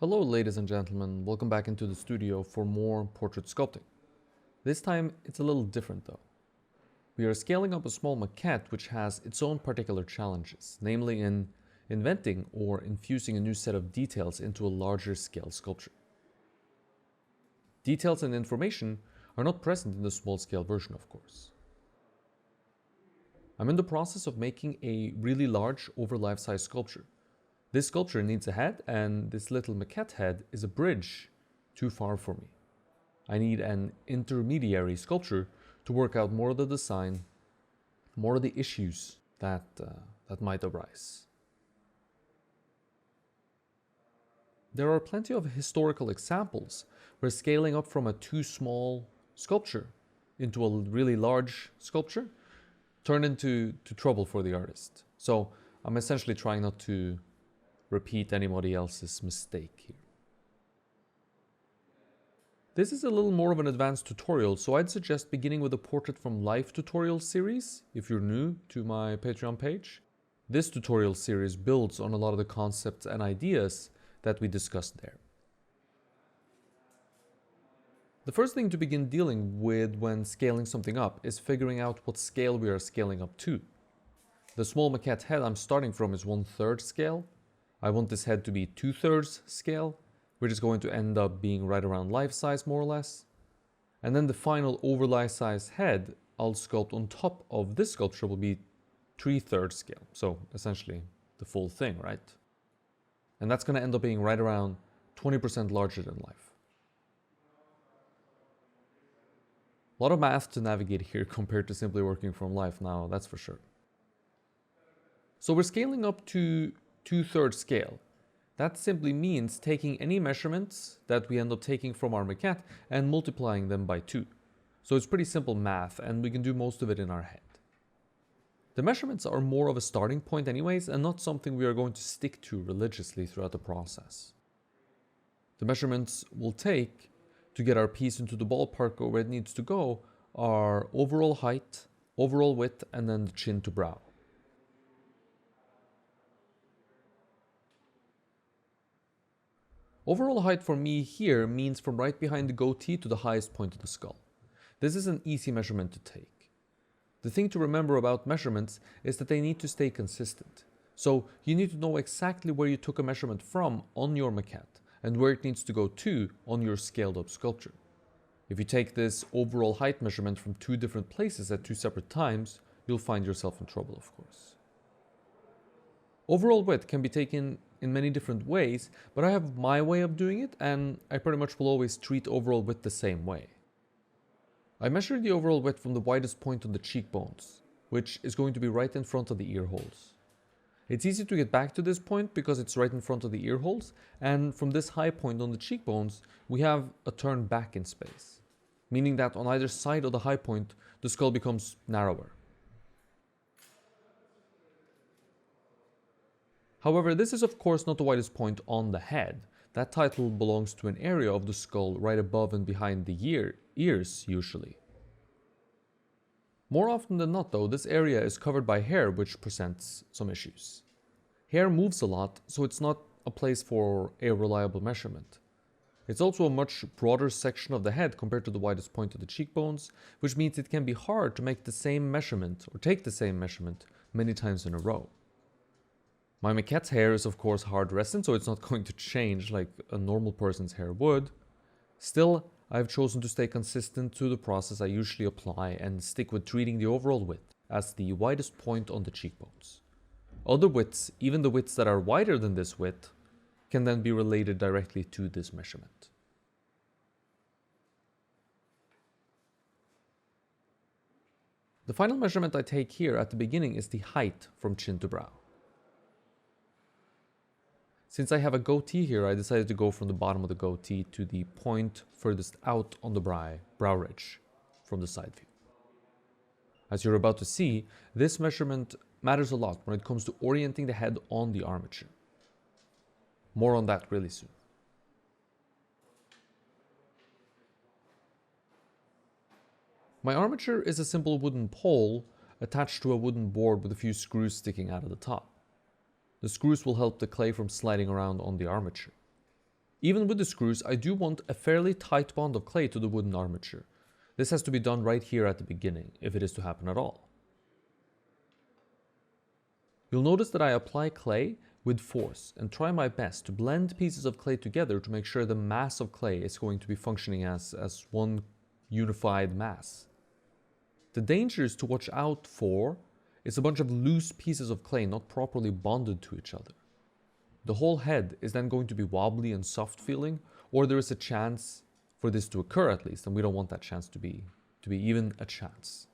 Hello ladies and gentlemen, welcome back into the studio for more portrait sculpting. This time it's a little different though. We are scaling up a small maquette which has its own particular challenges, namely in inventing or infusing a new set of details into a larger scale sculpture. Details and information are not present in the small scale version, of course. I'm in the process of making a really large over life-size sculpture. This sculpture needs a head, and this little maquette head is a bridge too far for me. I need an intermediary sculpture to work out more of the design, more of the issues that might arise. There are plenty of historical examples where scaling up from a too small sculpture into a really large sculpture turned into trouble for the artist. So I'm essentially trying not to repeat anybody else's mistake here. This is a little more of an advanced tutorial, so I'd suggest beginning with a Portrait from Life tutorial series if you're new to my Patreon page. This tutorial series builds on a lot of the concepts and ideas that we discussed there. The first thing to begin dealing with when scaling something up is figuring out what scale we are scaling up to. The small maquette head I'm starting from is 1/3 scale. I want this head to be 2/3 scale, which is going to end up being right around life size more or less. And then the final over life size head I'll sculpt on top of this sculpture will be 3/3 scale. So essentially the full thing, right? And that's going to end up being right around 20% larger than life. A lot of math to navigate here compared to simply working from life now, that's for sure. So we're scaling up to 2/3 scale. That simply means taking any measurements that we end up taking from our maquette and multiplying them by 2. So it's pretty simple math, and we can do most of it in our head. The measurements are more of a starting point anyways, and not something we are going to stick to religiously throughout the process. The measurements we'll take to get our piece into the ballpark or where it needs to go are overall height, overall width, and then the chin to brow. Overall height for me here means from right behind the goatee to the highest point of the skull. This is an easy measurement to take. The thing to remember about measurements is that they need to stay consistent. So you need to know exactly where you took a measurement from on your maquette and where it needs to go to on your scaled up sculpture. If you take this overall height measurement from 2 different places at 2 separate times, you'll find yourself in trouble, of course. Overall width can be taken in many different ways, but I have my way of doing it, and I pretty much will always treat overall width the same way. I measure the overall width from the widest point on the cheekbones, which is going to be right in front of the ear holes. It's easy to get back to this point because it's right in front of the ear holes, and from this high point on the cheekbones, we have a turn back in space, meaning that on either side of the high point, the skull becomes narrower. However, this is of course not the widest point on the head. That title belongs to an area of the skull right above and behind the ears usually. More often than not though, this area is covered by hair, which presents some issues. Hair moves a lot, so it's not a place for a reliable measurement. It's also a much broader section of the head compared to the widest point of the cheekbones, which means it can be hard to make the same measurement or take the same measurement many times in a row. My maquette's hair is of course hard resin, so it's not going to change like a normal person's hair would. Still, I've chosen to stay consistent to the process I usually apply and stick with treating the overall width as the widest point on the cheekbones. Other widths, even the widths that are wider than this width, can then be related directly to this measurement. The final measurement I take here at the beginning is the height from chin to brow. Since I have a goatee here, I decided to go from the bottom of the goatee to the point furthest out on the brow ridge from the side view. As you're about to see, this measurement matters a lot when it comes to orienting the head on the armature. More on that really soon. My armature is a simple wooden pole attached to a wooden board with a few screws sticking out of the top. The screws will help the clay from sliding around on the armature. Even with the screws, I do want a fairly tight bond of clay to the wooden armature. This has to be done right here at the beginning, if it is to happen at all. You'll notice that I apply clay with force and try my best to blend pieces of clay together to make sure the mass of clay is going to be functioning as one unified mass. The dangers to watch out for is a bunch of loose pieces of clay not properly bonded to each other. The whole head is then going to be wobbly and soft feeling, or there is a chance for this to occur at least, and we don't want that chance to be even a chance.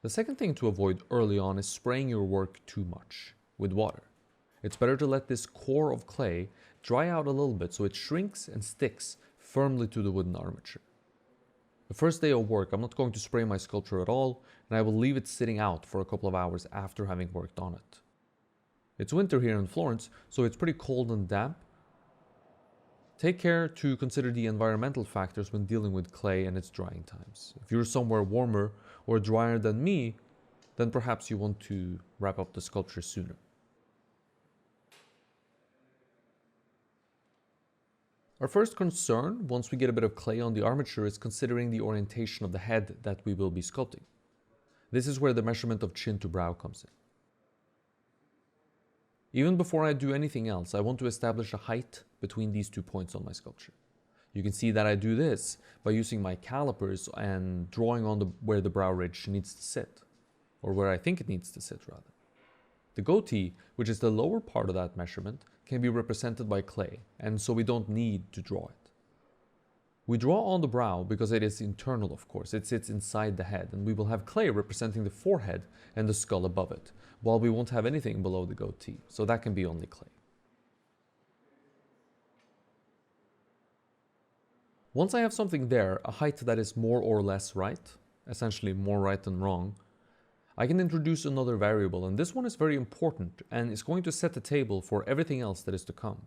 The second thing to avoid early on is spraying your work too much with water. It's better to let this core of clay dry out a little bit so it shrinks and sticks firmly to the wooden armature. The first day of work, I'm not going to spray my sculpture at all, and I will leave it sitting out for a couple of hours after having worked on it. It's winter here in Florence, so it's pretty cold and damp. Take care to consider the environmental factors when dealing with clay and its drying times. If you're somewhere warmer or drier than me, then perhaps you want to wrap up the sculpture sooner. Our first concern, once we get a bit of clay on the armature, is considering the orientation of the head that we will be sculpting. This is where the measurement of chin to brow comes in. Even before I do anything else, I want to establish a height between these 2 points on my sculpture. You can see that I do this by using my calipers and drawing on where the brow ridge needs to sit, or where I think it needs to sit rather. The goatee, which is the lower part of that measurement, can be represented by clay, and so we don't need to draw it. We draw on the brow because it is internal, of course. It sits inside the head, and we will have clay representing the forehead and the skull above it, while we won't have anything below the goatee, so that can be only clay. Once I have something there, a height that is more or less right, essentially more right than wrong, I can introduce another variable, and this one is very important and is going to set the table for everything else that is to come.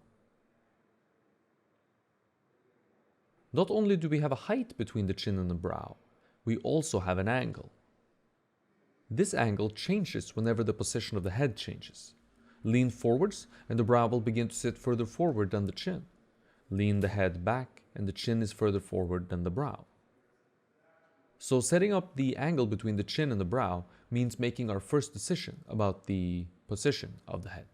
Not only do we have a height between the chin and the brow, we also have an angle. This angle changes whenever the position of the head changes. Lean forwards and the brow will begin to sit further forward than the chin. Lean the head back and the chin is further forward than the brow. So setting up the angle between the chin and the brow means making our first decision about the position of the head.